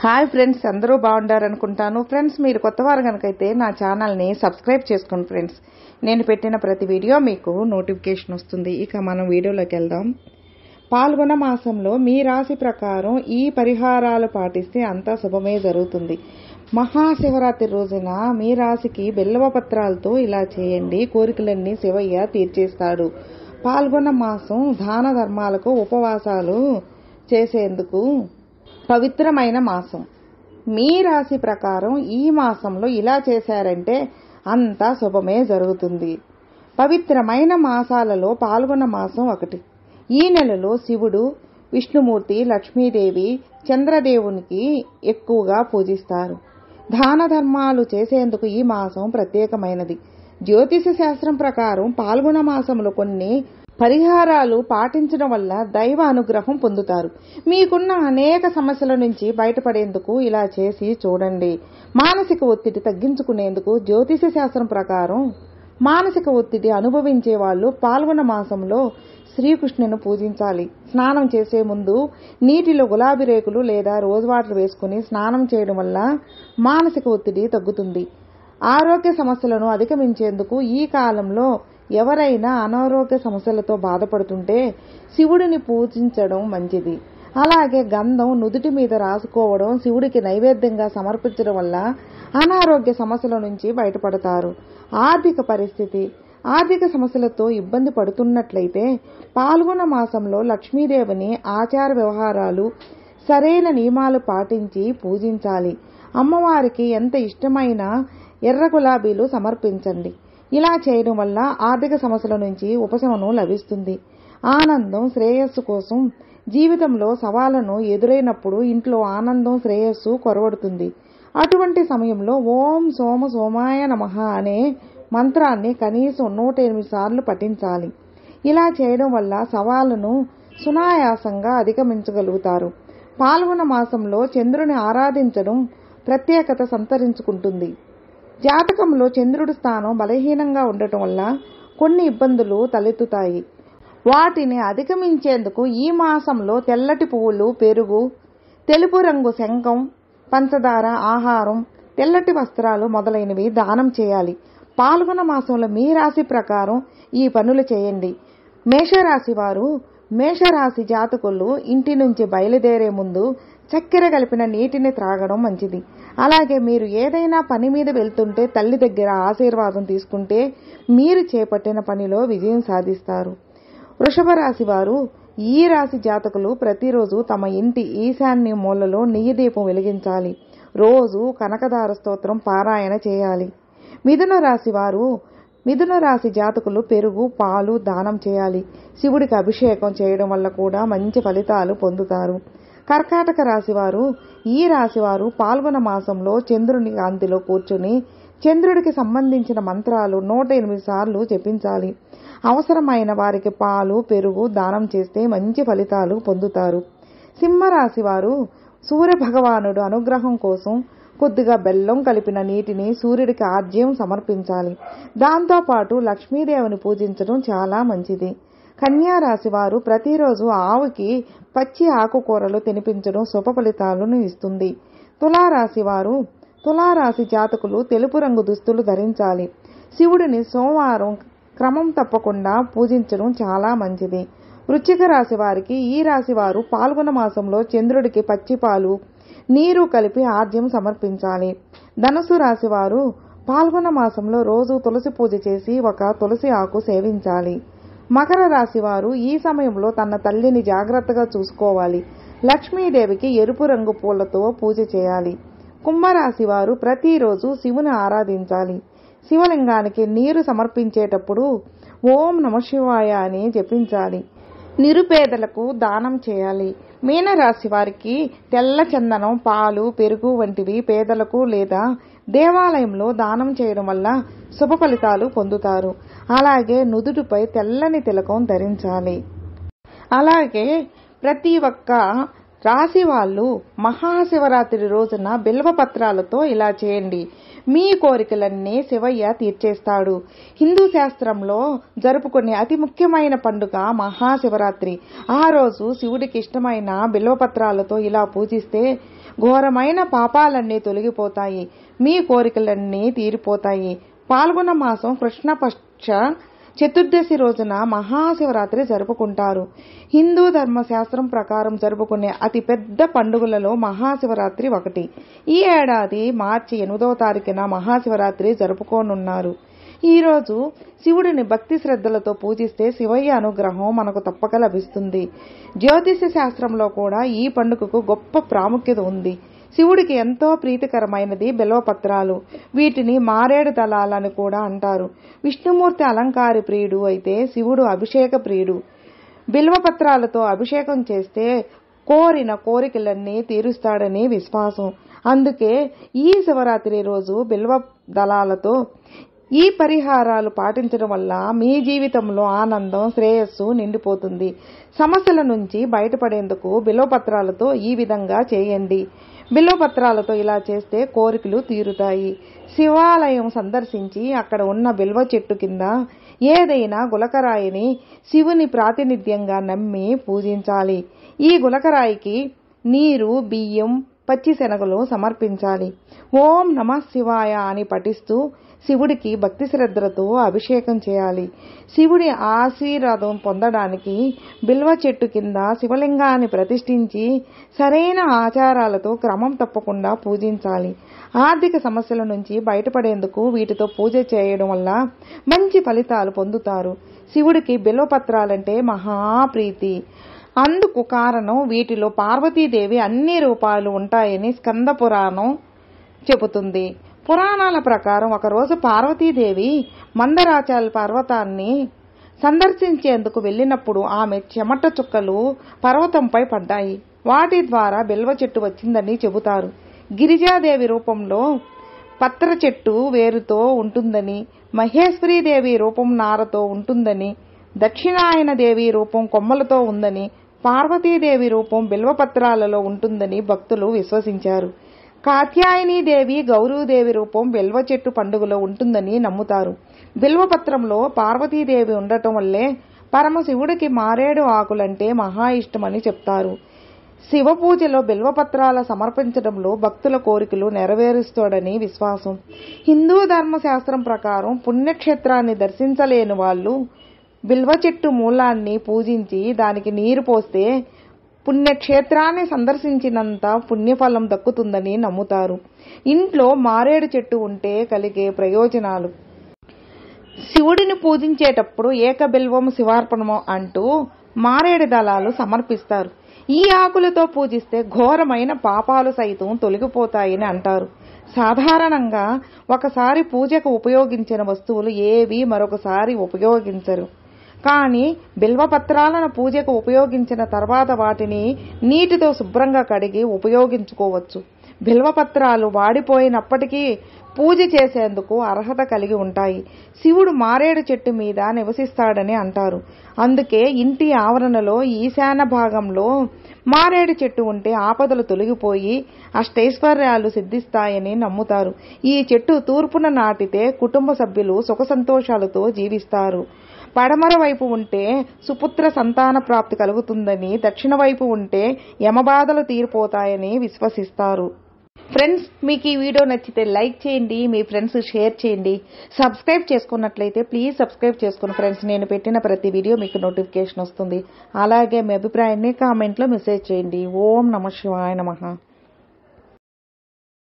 Hi friends, అందరూ బాగుండారనుకుంటాను. Friends, మీరు కొత్తవారు కనుకైతే నా ఛానల్ని సబ్స్క్రైబ్ చేసుకోండి ఫ్రెండ్స్. నేను పెట్టిన ప్రతి వీడియో మీకు నోటిఫికేషన్ వస్తుంది. ఇక మనం వీడియోలోకి వెళ్దాం. పాల్గొన మాసంలో మీ రాశి ప్రకారం ఈ పరిహారాలు పాటిస్తే అంతా శుభమే జరుగుతుంది. మహాశివరాత్రి రోజున మీ రాశికి బెల్లవ పత్రాలతో ఇలా చేయండి. కోరికలన్నీ శివయ్య తీర్చేస్తాడు. పాల్గొన మాసం దాన ధర్మాలకు ఉపవాసాలు చేసేందుకు పవిత్రమైన మాసం. మీ రాశి ప్రకారం ఈ మాసంలో ఇలా చేశారంటే అంతా శుభమే జరుగుతుంది. పవిత్రమైన మాసాలలో పాల్గొన్న మాసం ఒకటి. ఈ నెలలో శివుడు, విష్ణుమూర్తి, లక్ష్మీదేవి, చంద్రదేవునికి ఎక్కువగా పూజిస్తారు. దాన ధర్మాలు చేసేందుకు ఈ మాసం ప్రత్యేకమైనది. జ్యోతిష శాస్త్రం ప్రకారం పాల్గొన మాసంలో కొన్ని పరిహారాలు పాటించడం వల్ల దైవ అనుగ్రహం పొందుతారు. మీకున్న అనేక సమస్యల నుంచి బయటపడేందుకు ఇలా చేసి చూడండి. మానసిక ఒత్తిడి తగ్గించుకునేందుకు జ్యోతిష శాస్త్రం ప్రకారం మానసిక ఒత్తిడి అనుభవించే వాళ్ళు పాల్గొన మాసంలో శ్రీకృష్ణుని పూజించాలి. స్నానం చేసే ముందు నీటిలో గులాబీ రేకులు లేదా రోజ్ వాటర్ వేసుకుని స్నానం చేయడం వల్ల మానసిక ఒత్తిడి తగ్గుతుంది. ఆరోగ్య సమస్యలను అధిగమించేందుకు ఈ కాలంలో ఎవరైనా అనారోగ్య సమస్యలతో బాధపడుతుంటే శివుడిని పూజించడం మంచిది. అలాగే గంధం నుదుటి మీద రాసుకోవడం, శివుడికి నైవేద్యంగా సమర్పించడం వల్ల అనారోగ్య సమస్యల నుంచి బయటపడతారు. ఆర్థిక సమస్యలతో ఇబ్బంది పడుతున్నట్లయితే పాల్గొన మాసంలో లక్ష్మీదేవిని ఆచార వ్యవహారాలు సరైన నియమాలు పాటించి పూజించాలి. అమ్మవారికి ఎంత ఇష్టమైన ఎర్ర గులాబీలు సమర్పించండి. ఇలా చేయడం వల్ల ఆర్థిక సమస్యల నుంచి ఉపశమనం లభిస్తుంది. ఆనందం, శ్రేయస్సు కోసం జీవితంలో సవాళ్లను ఎదురైనప్పుడు ఇంట్లో ఆనందం, శ్రేయస్సు కొరవడుతుంది. అటువంటి సమయంలో ఓం సోమాయ నమః అనే మంత్రాన్ని కనీసం 108 సార్లు పఠించాలి. ఇలా చేయడం వల్ల సవాళ్లను సునాయాసంగా అధిగమించగలుగుతారు. పాల్గొన మాసంలో చంద్రుని ఆరాధించడం ప్రత్యేకత సంతరించుకుంటుంది. జాతకంలో చంద్రుడి స్థానం బలహీనంగా ఉండటం వల్ల కొన్ని ఇబ్బందులు తలెత్తుతాయి. వాటిని అధిగమించేందుకు ఈ మాసంలో తెల్లటి పువ్వులు, పెరుగు, తెలుపు రంగు శంఖం, పంచదార, ఆహారం, తెల్లటి వస్త్రాలు మొదలైనవి దానం చేయాలి. పాల్గొన మాసంలో మీ రాశి ప్రకారం ఈ పనులు చేయండి. మేషరాశి జాతకులు ఇంటి నుంచి బయలుదేరే ముందు చక్కెర కలిపిన నీటిని త్రాగడం మంచిది. అలాగే మీరు ఏదైనా పని మీద వెళ్తుంటే తల్లి దగ్గర ఆశీర్వాదం తీసుకుంటే మీరు చేపట్టిన పనిలో విజయం సాధిస్తారు. వృషభ రాశి వారు, ఈ రాశి జాతకులు ప్రతిరోజు తమ ఇంటి ఈశాన్య మూలలో నెయ్యి దీపం వెలిగించాలి. రోజు కనకదార స్తోత్రం పారాయణ చేయాలి. మిథున రాశి జాతకులు పెరుగు, పాలు దానం చేయాలి. శివుడికి అభిషేకం చేయడం వల్ల కూడా మంచి ఫలితాలు పొందుతారు. కర్కాటక రాశివారు, ఈ రాశివారు పాల్గొన మాసంలో చంద్రుని కాంతిలో కూర్చుని చంద్రుడికి సంబంధించిన మంత్రాలు 108 సార్లు జపించాలి. అవసరమైన వారికి పాలు, పెరుగు దానం చేస్తే మంచి ఫలితాలు పొందుతారు. సింహరాశివారు, సూర్య భగవానుడు అనుగ్రహం కోసం కొద్దిగా బెల్లం కలిపిన నీటిని సూర్యుడికి ఆర్జ్యం సమర్పించాలి. దాంతోపాటు లక్ష్మీదేవిని పూజించడం చాలా మంచిది. కన్యా రాశి వారు ప్రతిరోజు ఆవుకి పచ్చి ఆకుకూరలు తినిపించడం శుభ ఫలితాలను ఇస్తుంది. తులారాశి జాతకులు తెలుపు రంగు దుస్తులు ధరించాలి. శివుడిని సోమవారం క్రమం తప్పకుండా పూజించడం చాలా మంచిది. వృశ్చిక రాశి వారికి, ఈ రాశి వారు పాల్గొన మాసంలో చంద్రుడికి పచ్చిపాలు, నీరు కలిపి ఆర్జ్యం సమర్పించాలి. ధనుసు రాశి వారు పాల్గొన మాసంలో రోజు తులసి పూజ చేసి ఒక తులసి ఆకు సేవించాలి. మకర రాశి వారు ఈ సమయంలో తన తల్లిని జాగ్రత్తగా చూసుకోవాలి. లక్ష్మీదేవికి ఎరుపు రంగు పూలతో పూజ చేయాలి. కుంభరాశి వారు ప్రతిరోజు శివుని ఆరాధించాలి. శివలింగానికి నీరు సమర్పించేటప్పుడు ఓం నమఃశివాయ అని జపించాలి. నిరుపేదలకు దానం చేయాలి. మీనరాశి వారికి తెల్ల చందనం, పాలు, పెరుగు వంటివి పేదలకు లేదా దేవాలయంలో దానం చేయడం వల్ల శుభ ఫలితాలు పొందుతారు. అలాగే నుదుటిపై తెల్లని తిలకం ధరించాలి. అలాగే ప్రతి ఒక్క రాశి వాళ్ళు మహాశివరాత్రి రోజున బిల్వపత్రాలతో ఇలా చేయండి. మీ కోరికలన్నీ శివయ్య తీర్చేస్తాడు. హిందూ శాస్త్రంలో జరుపుకునే అతి ముఖ్యమైన పండుగ మహాశివరాత్రి. ఆ రోజు శివుడికి ఇష్టమైన బిల్వపత్రాలతో ఇలా పూజిస్తే ఘోరమైన పాపాలన్నీ తొలగిపోతాయి, మీ కోరికలన్నీ తీరిపోతాయి. పాల్గొన మాసం కృష్ణపక్ష చతుర్దశి రోజున మహాశివరాత్రి జరుపుకుంటారు. హిందూ ధర్మశాస్త్రం ప్రకారం జరుపుకునే అతి పెద్ద పండుగలలో మహాశివరాత్రి ఒకటి. ఈ ఏడాది మార్చి 8వ తారీఖున మహాశివరాత్రి జరుపుకోనున్నారు. ఈరోజు శివుడిని భక్తి శ్రద్ధలతో పూజిస్తే శివయ్య అనుగ్రహం మనకు తప్పక లభిస్తుంది. జ్యోతిష శాస్త్రంలో కూడా ఈ పండుగకు గొప్ప ప్రాముఖ్యత ఉంది. శివుడికి ఎంతో ప్రీతికరమైనది బిల్వపత్రాలు. వీటిని మారేడు దళాలని కూడా అంటారు. విష్ణుమూర్తి అలంకార ప్రియుడు అయితే శివుడు అభిషేక ప్రియుడు. బిల్వపత్రాలతో అభిషేకం చేస్తే కోరిన కోరికలన్నీ తీరుస్తాడని విశ్వాసం. అందుకే ఈ శివరాత్రి రోజు బిల్వ దళాలతో ఈ పరిహారాలు పాటించడం వల్ల మీ జీవితంలో ఆనందం, శ్రేయస్సు నిండిపోతుంది. సమస్యల నుంచి బయటపడేందుకు బిల్వపత్రాలతో ఈ విధంగా చేయండి. బిల్వపత్రాలతో ఇలా చేస్తే కోరికలు తీరుతాయి. శివాలయం సందర్శించి అక్కడ ఉన్న బిల్వ చెట్టు కింద ఏదైనా గులకరాయిని శివుని ప్రాతినిధ్యంగా నమ్మి పూజించాలి. ఈ గులకరాయికి నీరు, బియ్యం, పచ్చి శనగలు సమర్పించాలి. ఓం నమః శివాయ అని పఠిస్తూ శివుడికి భక్తి శ్రద్ధలతో అభిషేకం చేయాలి. శివుడి ఆశీర్వాదం పొందడానికి బిల్వ చెట్టు కింద శివలింగాన్ని ప్రతిష్ఠించి సరైన ఆచారాలతో క్రమం తప్పకుండా పూజించాలి. ఆర్థిక సమస్యల నుంచి బయటపడేందుకు వీటితో పూజ చేయడం వల్ల మంచి ఫలితాలు పొందుతారు. శివుడికి బిల్వపత్రాలంటే మహాప్రీతి. అందుకు కారణం వీటిలో పార్వతీదేవి అన్ని రూపాలు ఉంటాయని స్కంద పురాణం చెబుతుంది. పురాణాల ప్రకారం ఒకరోజు పార్వతీదేవి మందరాచల పర్వతాన్ని సందర్శించేందుకు వెళ్ళినప్పుడు ఆమె చెమట చుక్కలు పర్వతంపై పడ్డాయి. వాటి ద్వారా బిల్వ చెట్టు వచ్చిందని చెబుతారు. గిరిజాదేవి రూపంలో పత్ర చెట్టు వేరుతో ఉంటుందని, మహేశ్వరీదేవి రూపం నారతో ఉంటుందని, దక్షిణాయన దేవి రూపం కొమ్మలతో ఉందని, పార్వతీదేవి రూపం బిల్వపత్రాలలో ఉంటుందని భక్తులు విశ్వసించారు. కాత్యాయనీదేవి, గౌరీదేవి రూపం బిల్వ చెట్టు పండుగలో ఉంటుందని నమ్ముతారు. బిల్వపత్రంలో పార్వతీదేవి ఉండటం వల్లే పరమశివుడికి మారేడు ఆకులంటే మహా ఇష్టమని చెప్తారు. శివ పూజలో బిల్వపత్రాల సమర్పించడంలో భక్తుల కోరికలు నెరవేరుస్తాడని విశ్వాసం. హిందూ ధర్మశాస్త్రం ప్రకారం పుణ్యక్షేత్రాన్ని దర్శించలేని వాళ్ళు బిల్వ చెట్టు మూలాన్ని పూజించి దానికి నీరు పోస్తే పుణ్యక్షేత్రాన్ని సందర్శించినంత పుణ్యఫలం దక్కుతుందని నమ్ముతారు. ఇంట్లో మారేడు చెట్టు ఉంటే కలిగే ప్రయోజనాలు. శివుడిని పూజించేటప్పుడు ఏకబిల్వం శివార్పణము అంటూ మారేడు దళాలు సమర్పిస్తారు. ఈ ఆకులతో పూజిస్తే ఘోరమైన పాపాలు సైతం తొలగిపోతాయని అంటారు. సాధారణంగా ఒకసారి పూజకు ఉపయోగించిన వస్తువులు ఏవి మరొకసారి ఉపయోగించరు. కానీ బిల్వపత్రాలను పూజకు ఉపయోగించిన తర్వాత వాటిని నీటితో శుభ్రంగా కడిగి ఉపయోగించుకోవచ్చు. బిల్వపత్రాలు వాడిపోయినప్పటికీ పూజ చేసేందుకు అర్హత కలిగి ఉంటాయి. శివుడు మారేడు చెట్టు మీద నివసిస్తాడని అంటారు. అందుకే ఇంటి ఆవరణలో ఈశాన్య భాగంలో మారేడు చెట్టు ఉంటే ఆపదలు తొలగిపోయి అష్టైశ్వర్యాలు సిద్ధిస్తాయని నమ్ముతారు. ఈ చెట్టు తూర్పున నాటితే కుటుంబ సభ్యులు సుఖ సంతోషాలతో జీవిస్తారు. పడమర వైపు ఉంటే సుపుత్ర సంతాన ప్రాప్తి కలుగుతుందని, దక్షిణ వైపు ఉంటే యమబాధలు తీరిపోతాయని విశ్వసిస్తారు. ఫ్రెండ్స్, మీకు ఈ వీడియో నచ్చితే లైక్ చేయండి, మీ ఫ్రెండ్స్ షేర్ చేయండి. సబ్స్క్రైబ్ చేసుకున్నట్లయితే ప్లీజ్ సబ్స్క్రైబ్ చేసుకోండి ఫ్రెండ్స్. నేను పెట్టిన ప్రతి వీడియో మీకు నోటిఫికేషన్ వస్తుంది. అలాగే మీ అభిప్రాయాన్ని కామెంట్లో మెసేజ్ చేయండి. ఓం నమః శివాయ నమః.